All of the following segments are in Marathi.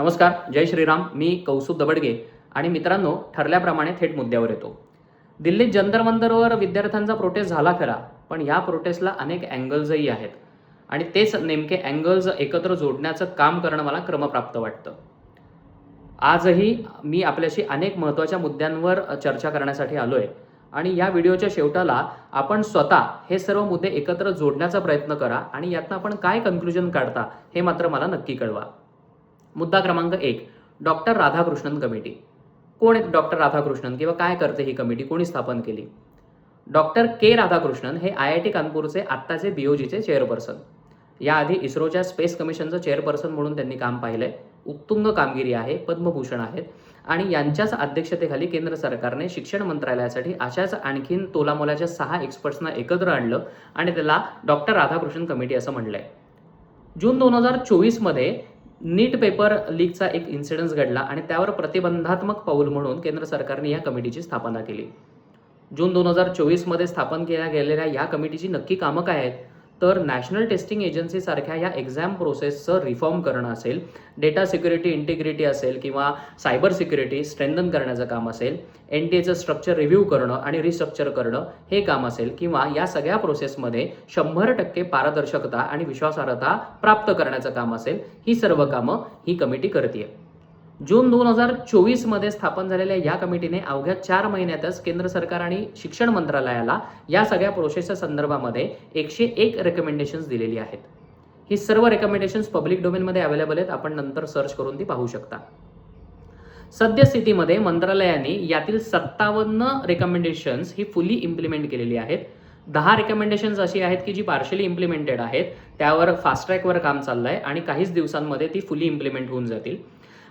नमस्कार, जय श्रीराम. मी कौस्तुभ दबडगे आणि मित्रांनो, ठरल्याप्रमाणे थेट मुद्द्यावर येतो. दिल्लीत जंतर मंतरवर विद्यार्थ्यांचा प्रोटेस्ट झाला खरा, पण या प्रोटेस्टला अनेक अँगल्सही आहेत आणि तेच नेमके अँगल्स एकत्र जोडण्याचं काम करणं मला क्रमप्राप्त वाटतं. आजही मी आपल्याशी अनेक महत्त्वाच्या मुद्द्यांवर चर्चा करण्यासाठी आलोय आणि या व्हिडिओच्या शेवटाला आपण स्वतः हे सर्व मुद्दे एकत्र जोडण्याचा प्रयत्न करा आणि यातनं आपण काय कन्क्लुजन काढता हे मात्र मला नक्की कळवा. मुद्दा क्रमांक 1, डॉक्टर राधाकृष्णन कमिटी. कोण आहेत डॉक्टर राधाकृष्णन किंवा काय करते ही कमिटी, कोणी स्थापन केली? डॉक्टर के राधाकृष्णन हे IIT कानपूरचे आत्ताचे BOGचे चेअरपर्सन. याआधी इस्रोच्या स्पेस कमिशनचं चेअरपर्सन म्हणून त्यांनी काम पाहिलंय. उत्तुंग कामगिरी आहे, पद्मभूषण आहेत आणि यांच्याच अध्यक्षतेखाली केंद्र सरकारने शिक्षण मंत्रालयासाठी अशाच आणखीन तोलामोलाच्या 6 एक्सपर्ट्सना एकत्र आणलं आणि त्याला डॉक्टर राधाकृष्णन कमिटी असं म्हणलंय. जून 2024 मध्ये नीट पेपर लीकचा एक इन्सिडन्स घडला आणि त्यावर प्रतिबंधात्मक पाऊल म्हणून केंद्र सरकारने या कमिटीची स्थापना केली. जून 2024 मध्ये स्थापन केल्या गेलेल्या या कमिटीची नक्की कामं काय आहेत? तर नॅशनल टेस्टिंग एजन्सी सारख्या या एक्झाम प्रोसेसचं रिफॉर्म करणं असेल, डेटा सिक्युरिटी इंटिग्रिटी असेल किंवा सायबर सिक्युरिटी स्ट्रेंथन करण्याचं काम असेल, NTAचं स्ट्रक्चर रिव्ह्यू करणं आणि रिस्ट्रक्चर करणं हे काम असेल किंवा या सगळ्या प्रोसेसमध्ये 100% पारदर्शकता आणि विश्वासार्हता प्राप्त करण्याचं काम असेल, ही सर्व कामं ही कमिटी करते. जून 2024 मध्ये स्थापन झालेल्या या कमिटीने अवघ्या 4 महिन्यातच केंद्र सरकार आणि शिक्षण मंत्रालयाला या सगळ्या प्रोसेसच्या संदर्भामध्ये 101 रेकमेंडेशन्स दिलेली आहेत. ही सर्व रेकमेंडेशन्स पब्लिक डोमेनमध्ये अवेलेबल आहेत, आपण नंतर सर्च करून ती पाहू शकता. सद्यस्थितीमध्ये मंत्रालयाने यातील 57 रेकमेंडेशन्स ही फुली इम्प्लिमेंट केलेली आहेत. 10 रेकमेंडेशन्स अशी आहेत की जी पार्शली इम्प्लिमेंटेड आहेत, त्यावर फास्ट ट्रॅकवर काम चाललंय आणि काहीच दिवसांमध्ये ती फुली इम्प्लिमेंट होऊन जातील.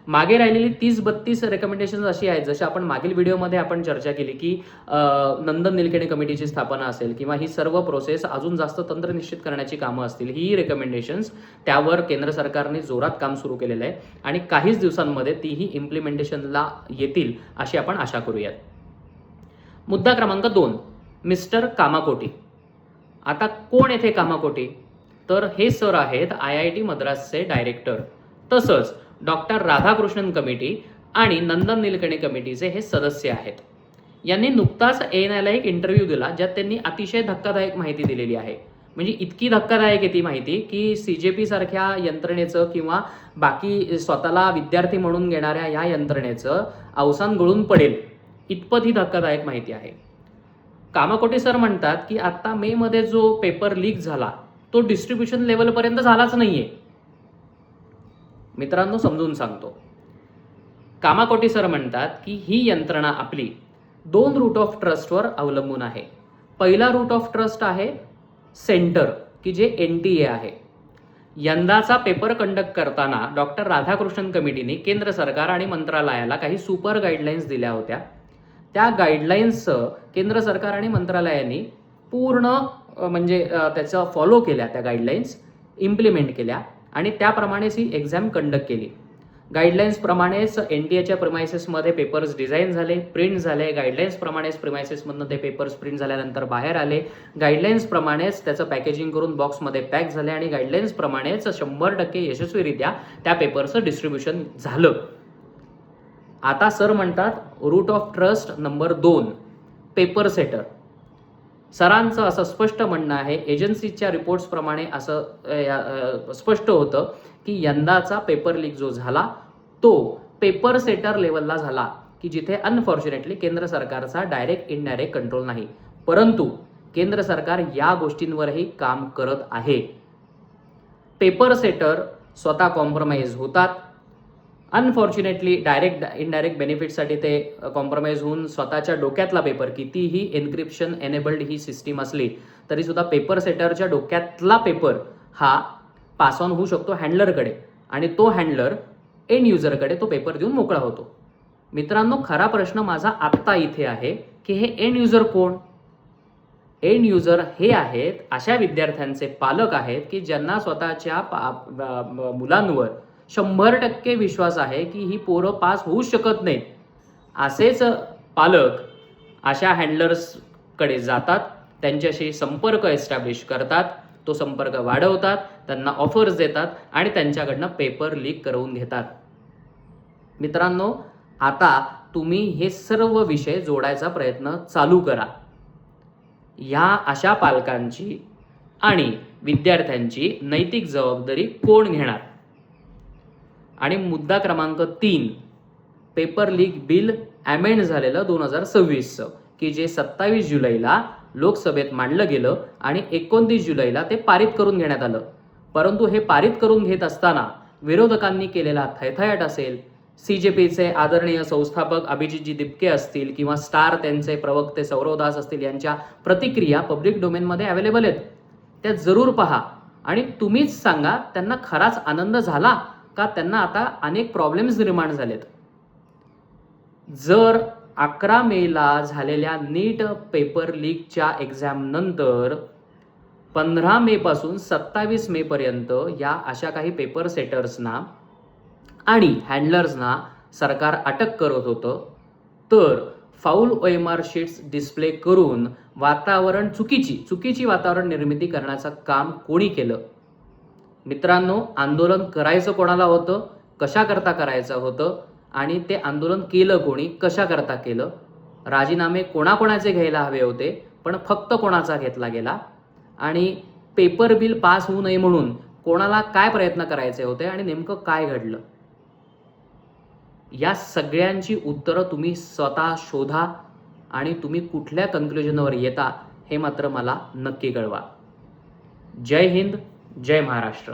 मागे राहिलेली 30-32 रेकमेंडेशन्स अशी आहेत, जसे आपण मागील व्हिडिओमध्ये आपण चर्चा केली की नंदन निलकणी कमिटीची स्थापना असेल किंवा ही सर्व प्रोसेस अजून जास्त तंत्र निश्चित करण्याची कामं असतील, ही रेकमेंडेशन्स त्यावर केंद्र सरकारने जोरात काम सुरू केलेलं आहे आणि काहीच दिवसांमध्ये तीही इम्प्लिमेंटेशनला येतील अशी आपण आशा करूयात. मुद्दा क्रमांक 2, मिस्टर कामाकोटी. आता कोण येथे कामाकोटी? तर हे सर आहेत IIT मद्रासचे डायरेक्टर, तसंच डॉक्टर राधाकृष्णन कमिटी आणि नंदन निलकणी कमिटीचे हे सदस्य आहेत. यांनी नुकताच ANIला एक इंटरव्ह्यू दिला, ज्यात त्यांनी अतिशय धक्कादायक माहिती दिलेली आहे. म्हणजे इतकी धक्कादायक आहे ती माहिती की CJP सारख्या यंत्रणेचं किंवा बाकी स्वतःला विद्यार्थी म्हणून घेणाऱ्या या यंत्रणेचं अवसान गळून पडेल इतपत ही धक्कादायक माहिती आहे. कामाकोटी सर म्हणतात की आता मे मध्ये जो पेपर लीक झाला तो डिस्ट्रीब्युशन लेवलपर्यंत झालाच नाहीये. मित्रांनो, समजून सांगतो. कामाकोटी सर म्हणतात की ही यंत्रणा आपली 2 रूट ऑफ ट्रस्टवर अवलंबून आहे. पहिला रूट ऑफ ट्रस्ट आहे सेंटर, की जे NTA आहे. यंदाचा पेपर कंडक्ट करताना डॉक्टर राधाकृष्णन कमिटीने केंद्र सरकार आणि मंत्रालयाला काही सुपर गाईडलाईन्स दिल्या होत्या. त्या गाईडलाईन्सचं केंद्र सरकार आणि मंत्रालयाने पूर्ण म्हणजे त्याचं फॉलो केल्या, त्या गाईडलाईन्स इम्प्लिमेंट केल्या आणि त्याप्रमाणेच ही एक्झाम कंडक्ट केली. गाईडलाईन्स प्रमाणेच NTAच्या प्रिमायसेसमध्ये पेपर्स डिझाईन झाले, प्रिंट झाले. गाईडलाईन्स प्रमाणेच प्रिमायसेसमधनं ते पेपर्स प्रिंट झाल्यानंतर बाहेर आले. गाईडलाईन्स प्रमाणेच त्याचं पॅकेजिंग करून बॉक्समध्ये पॅक झाले आणि गाईडलाईन्स प्रमाणेच 100% यशस्वीरित्या त्या पेपरचं डिस्ट्रीब्युशन झालं. आता सर म्हणतात root of trust number 2, paper setter. सरांचं असं स्पष्ट म्हणणं आहे, एजन्सीच्या रिपोर्ट्स प्रमाणे असं स्पष्ट होतं की यंदाचा पेपर लीक जो झाला तो पेपर सेटर लेवलला झाला, की जिथे अनफॉर्च्युनेटली केंद्र सरकारचा डायरेक्ट इनडायरेक्ट कंट्रोल नाही, परंतु केंद्र सरकार या गोष्टींवरही काम करत आहे. पेपर सेटर स्वतः कॉम्प्रोमाइज होतात. अनफॉर्च्युनेटली डायरेक्ट इनडायरेक्ट बेनिफिटसाठी ते कॉम्प्रोमाइज होऊन स्वतःच्या डोक्यातला पेपर, कितीही एन्क्रिप्शन एनेबल्ड ही सिस्टीम असली तरी सुद्धा पेपर सेटरच्या डोक्यातला पेपर हा पास ऑन होऊ शकतो हँडलरकडे आणि तो हँडलर एंड युजरकडे तो पेपर देऊन मोकळा होतो. मित्रांनो, खरा प्रश्न माझा आत्ता इथे आहे की हे एंड युजर कोण? एंड युजर हे आहेत अशा विद्यार्थ्यांचे पालक आहेत की ज्यांना स्वतःच्या मुलांवर 100% विश्वास आहे की ही पोरं पास होऊ शकत नाहीत. असेच पालक अशा हँडलर्सकडे जातात, त्यांच्याशी संपर्क एस्टॅब्लिश करतात, तो संपर्क वाढवतात, त्यांना ऑफर्स देतात आणि त्यांच्याकडनं पेपर लीक करवून घेतात. मित्रांनो, आता तुम्ही हे सर्व विषय जोडायचा प्रयत्न चालू करा. ह्या अशा पालकांची आणि विद्यार्थ्यांची नैतिक जबाबदारी कोण घेणार? आणि मुद्दा क्रमांक 3, पेपर लीक बिल अमेंड झालेलं 2026चं, की जे 27 जुलैला लोकसभेत मांडलं गेलं आणि 29 जुलैला ते पारित करून घेण्यात आलं. परंतु हे पारित करून घेत असताना विरोधकांनी केलेला थैथयाट असेल, CJPचे आदरणीय संस्थापक अभिजितजी दिपके असतील किंवा स्टार त्यांचे प्रवक्ते सौरव दास असतील, यांच्या प्रतिक्रिया पब्लिक डोमेनमध्ये अवेलेबल आहेत. त्या जरूर पहा आणि तुम्हीच सांगा त्यांना खराच आनंद झाला का त्यांना आता अनेक प्रॉब्लेम्स निर्माण झालेत. जर 11 मेला झालेल्या नीट पेपर लीकच्या एक्झाम नंतर 15 मे पासून 27 मे पर्यंत या अशा काही पेपर सेटर्सना आणि हँडलर्सना सरकार अटक करत होतं, तर फाऊल OMR शीट्स डिस्प्ले करून वातावरण चुकीची वातावरण निर्मिती करण्याचं काम कोणी केलं? मित्रांनो, आंदोलन करायचं कोणाला होतं, कशा करता करायचं होतं आणि ते आंदोलन केलं कोणी, कशा करता केलं? राजीनामे कोणाकोणाचे घ्यायला हवे होते, पण फक्त कोणाचा घेतला गेला? आणि पेपर बिल पास होऊ नये म्हणून कोणाला काय प्रयत्न करायचे होते आणि नेमकं काय घडलं? या सगळ्यांची उत्तरं तुम्ही स्वतः शोधा आणि तुम्ही कुठल्या कन्क्लुजनवर येता हे मात्र मला नक्की कळवा. जय हिंद, जय महाराष्ट्र.